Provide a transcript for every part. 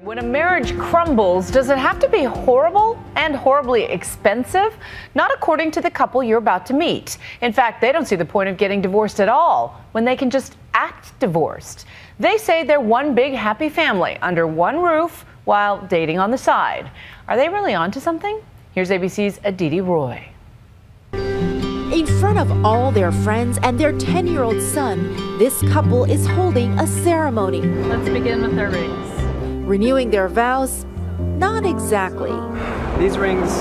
When a marriage crumbles, does it have to be horrible and horribly expensive? Not according to the couple you're about to meet. In fact, they don't see the point of getting divorced at all when they can just act divorced. They say they're one big happy family under one roof while dating on the side. Are they really onto something? Here's ABC's Aditi Roy. In front of all their friends and their 10-year-old son, this couple is holding a ceremony. Let's begin with our rings. Renewing their vows? Not exactly. These rings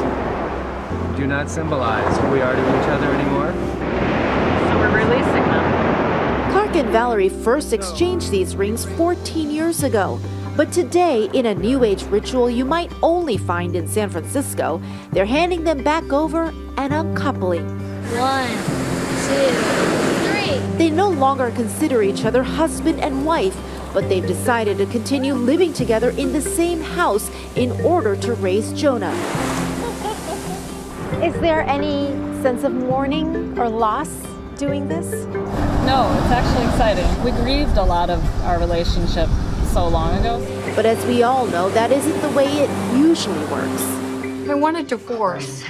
do not symbolize who we are to each other anymore. So we're releasing them. Clark and Valerie first exchanged these rings 14 years ago. But today, in a New Age ritual you might only find in San Francisco, they're handing them back over and uncoupling. 1, 2, 3. They no longer consider each other husband and wife, but they've decided to continue living together in the same house in order to raise Jonah. Is there any sense of mourning or loss doing this? No, it's actually exciting. We grieved a lot of our relationship so long ago. But as we all know, that isn't the way it usually works. I want a divorce.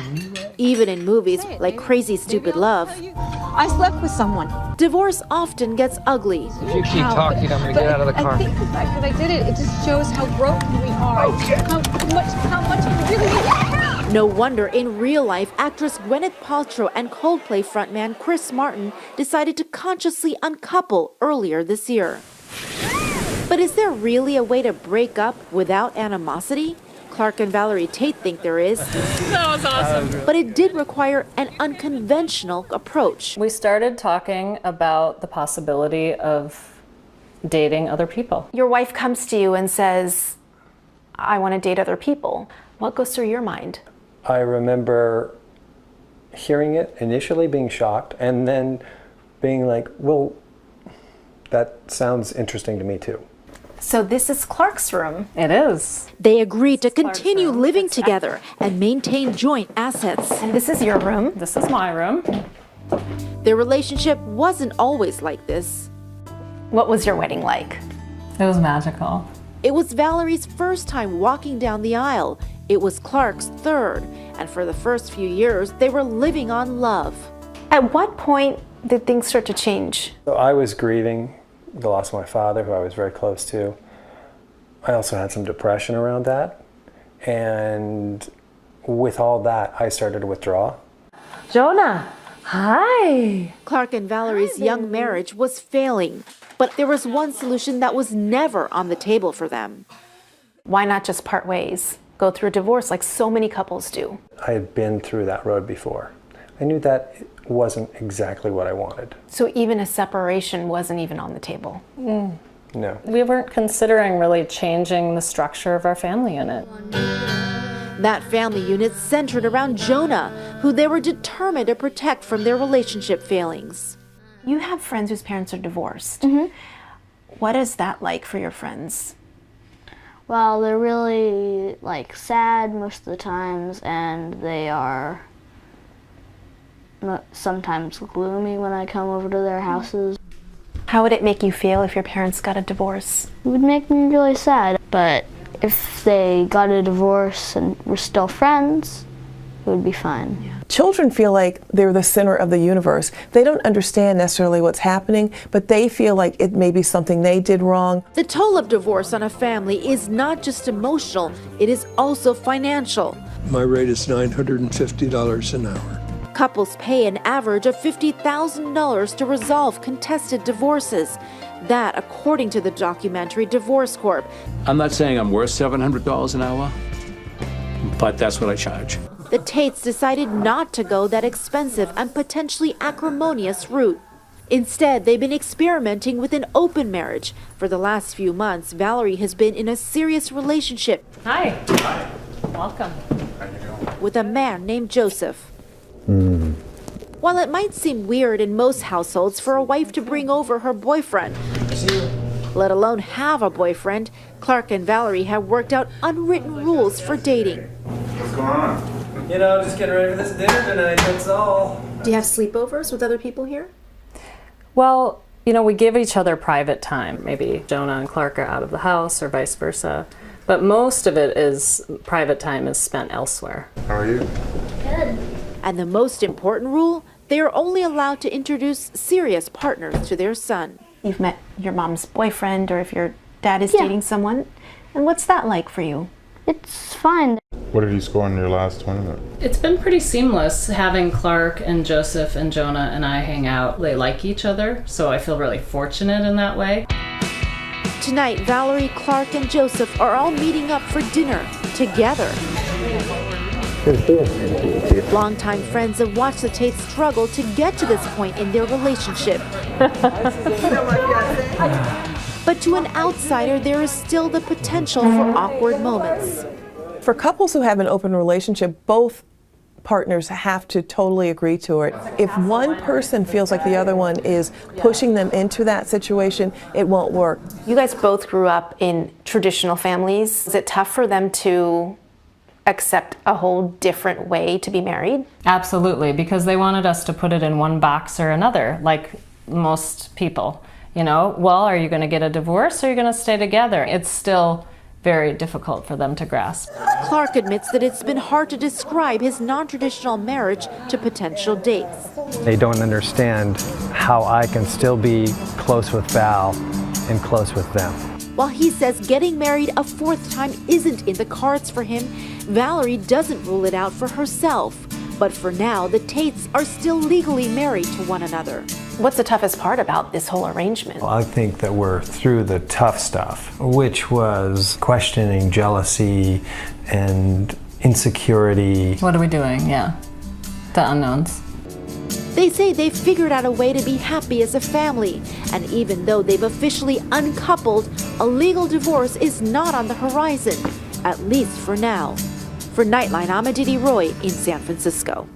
Even in movies like Crazy Stupid Love, I slept with someone. divorce often gets ugly. If you keep talking, I'm going to get out of the car. I think the fact that I did it just shows how broken we are. How much we really need. No wonder in real life, actress Gwyneth Paltrow and Coldplay frontman Chris Martin decided to consciously uncouple earlier this year. But is there really a way to break up without animosity? Clark and Valerie Tate think there is. That was awesome. But it did require an unconventional approach. We started talking about the possibility of dating other people. Your wife comes to you and says, I want to date other people. What goes through your mind? I remember hearing it, initially being shocked, and then being like, well, that sounds interesting to me too. So this is Clark's room. It is. They agreed to continue living together and maintain joint assets. And this is your room. This is my room. Their relationship wasn't always like this. What was your wedding like? It was magical. It was Valerie's first time walking down the aisle. It was Clark's third. And for the first few years, they were living on love. At what point did things start to change? So I was grieving the loss of my father, who I was very close to. I also had some depression around that. And with all that, I started to withdraw. Jonah, hi. Clark and Valerie's young marriage was failing. But there was one solution that was never on the table for them. Why not just part ways? Go through a divorce like so many couples do. I had been through that road before. I knew that wasn't exactly what I wanted. So even a separation wasn't even on the table? No. We weren't considering really changing the structure of our family unit. That family unit centered around Jonah, who they were determined to protect from their relationship failings. You have friends whose parents are divorced. What is that like for your friends? Well, they're really sad most of the times, and they are sometimes gloomy when I come over to their houses. How would it make you feel if your parents got a divorce? It would make me really sad, but if they got a divorce and were still friends, it would be fine. Children feel like they're the center of the universe. They don't understand necessarily what's happening, but they feel like it may be something they did wrong. The toll of divorce on a family is not just emotional, it is also financial. My rate is $950 an hour. Couples pay an average of $50,000 to resolve contested divorces. That, according to the documentary Divorce Corp. I'm not saying I'm worth $700 an hour, but that's what I charge. The Tates decided not to go that expensive and potentially acrimonious route. Instead, they've been experimenting with an open marriage. For the last few months, Valerie has been in a serious relationship. Hi. Hi. Welcome. With a man named Joseph. While it might seem weird in most households for a wife to bring over her boyfriend, let alone have a boyfriend, Clark and Valerie have worked out unwritten rules for dating. What's going on? Just getting ready for this dinner tonight, that's all. Do you have sleepovers with other people here? Well, we give each other private time. Maybe Jonah and Clark are out of the house or vice versa. But most of it is private time is spent elsewhere. How are you? Good. And the most important rule, they are only allowed to introduce serious partners to their son. You've met your mom's boyfriend, or if your dad is Yeah. dating someone. And what's that like for you? It's fine. What did you score in your last tournament? It's been pretty seamless having Clark and Joseph and Jonah and I hang out. They like each other, so I feel really fortunate in that way. Tonight, Valerie, Clark, and Joseph are all meeting up for dinner together. Longtime friends have watched the Tates struggle to get to this point in their relationship. But to an outsider, there is still the potential for awkward moments. For couples who have an open relationship, both partners have to totally agree to it. If one person feels like the other one is pushing them into that situation, it won't work. You guys both grew up in traditional families. Is it tough for them to accept a whole different way to be married? Absolutely, because they wanted us to put it in one box or another, like most people. You know, well, are you going to get a divorce or are you going to stay together? It's still very difficult for them to grasp. Clark admits that it's been hard to describe his non-traditional marriage to potential dates. They don't understand how I can still be close with Val and close with them. While he says getting married a fourth time isn't in the cards for him, Valerie doesn't rule it out for herself. But for now, the Tates are still legally married to one another. What's the toughest part about this whole arrangement? Well, I think that we're through the tough stuff, which was questioning, jealousy, and insecurity. What are we doing? Yeah, the unknowns. They say they've figured out a way to be happy as a family. And even though they've officially uncoupled, a legal divorce is not on the horizon, at least for now. For Nightline, I'm Aditi Roy in San Francisco.